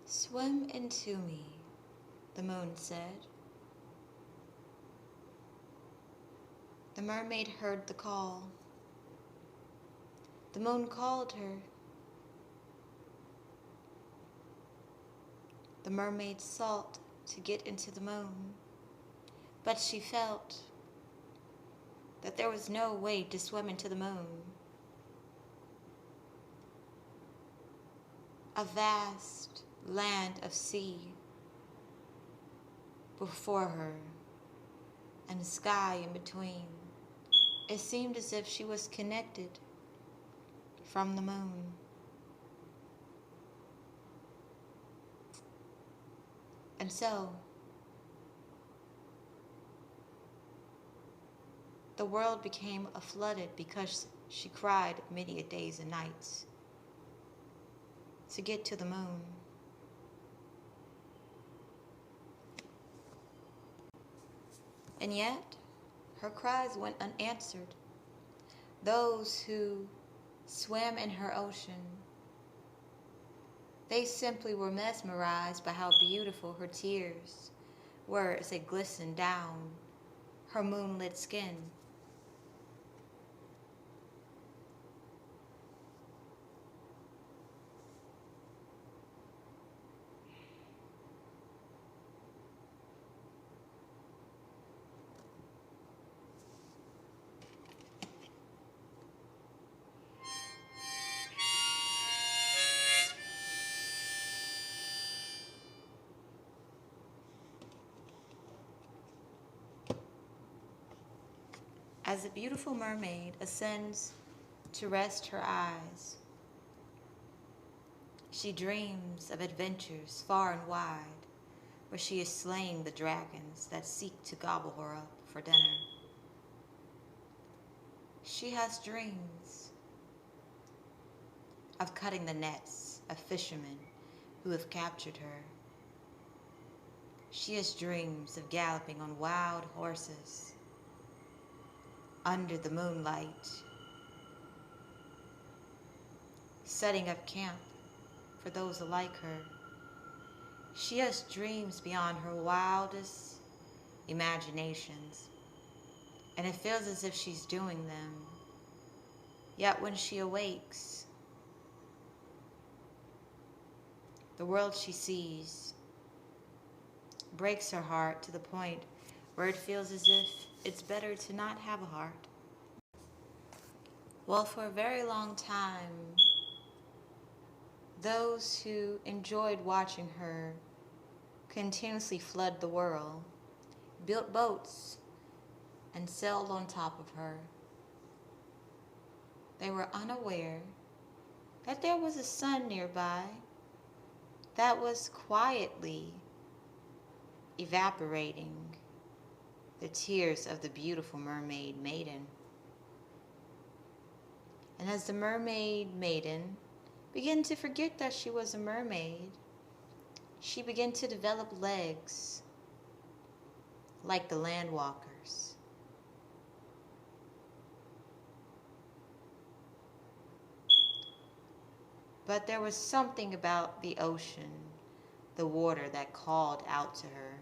"Swim into me," the moon said. The mermaid heard the call. The moon called her. The mermaid sought to get into the moon, but she felt that there was no way to swim into the moon. A vast land of sea before her and the sky in between. It seemed as if she was connected from the moon. And so, the world became flooded because she cried many a days and nights to get to the moon. And yet, her cries went unanswered. Those who swam in her ocean, they simply were mesmerized by how beautiful her tears were as they glistened down her moonlit skin. As the beautiful mermaid ascends to rest her eyes, she dreams of adventures far and wide, where she is slaying the dragons that seek to gobble her up for dinner. She has dreams of cutting the nets of fishermen who have captured her. She has dreams of galloping on wild horses under the moonlight, setting up camp for those like her. She has dreams beyond her wildest imaginations, and it feels as if she's doing them. Yet when she awakes, the world she sees breaks her heart to the point where it feels as if it's better to not have a heart. Well, for a very long time, those who enjoyed watching her continuously flood the world, built boats, and sailed on top of her. They were unaware that there was a sun nearby that was quietly evaporating the tears of the beautiful mermaid maiden. And as the mermaid maiden began to forget that she was a mermaid, she began to develop legs like the landwalkers. But there was something about the ocean, the water, that called out to her,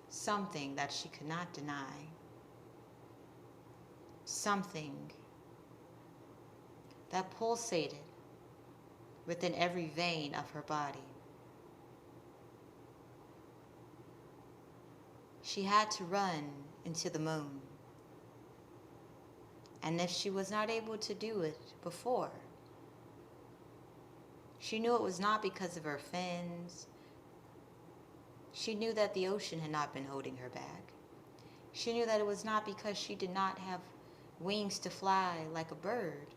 something that she could not deny, something that pulsated within every vein of her body. She had to run into the moon. And if she was not able to do it before, she knew it was not because of her fins. She knew that the ocean had not been holding her back. She knew that it was not because she did not have wings to fly like a bird.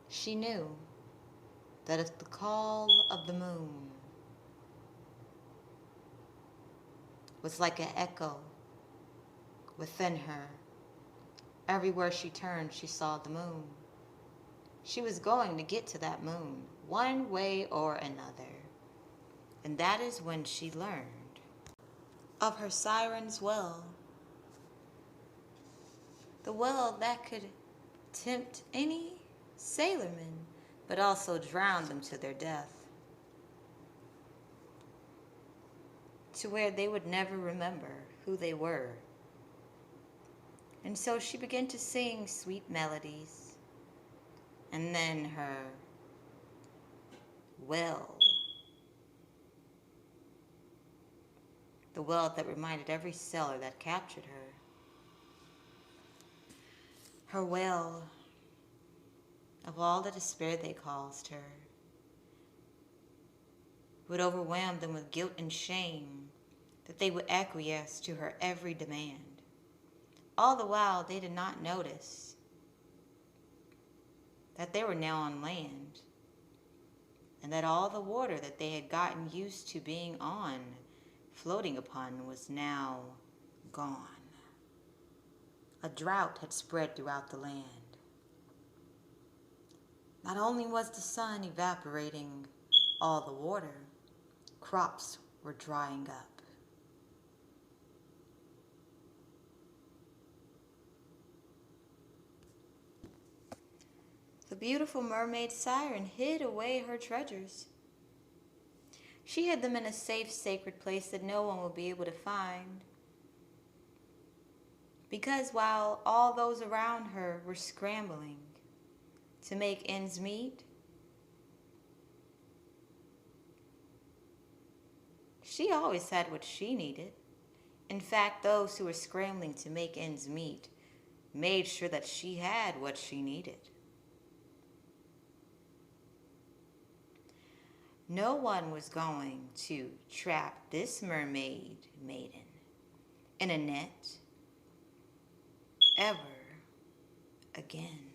She knew that if the call of the moon was like an echo within her, everywhere she turned, she saw the moon. She was going to get to that moon, one way or another. And that is when she learned of her siren's well. The well that could tempt any sailorman but also drowned them to their death, to where they would never remember who they were. And so she began to sing sweet melodies, and then her well, the well that reminded every sailor that captured her well of all the despair they caused her, would overwhelm them with guilt and shame that they would acquiesce to her every demand. All the while, they did not notice that they were now on land, and that all the water that they had gotten used to being on, floating upon, was now gone. A drought had spread throughout the land. Not only was the sun evaporating all the water, crops were drying up. The beautiful mermaid siren hid away her treasures. She hid them in a safe, sacred place that no one would be able to find. Because while all those around her were scrambling to make ends meet, she always had what she needed. In fact, those who were scrambling to make ends meet made sure that she had what she needed. No one was going to trap this mermaid maiden in a net ever again.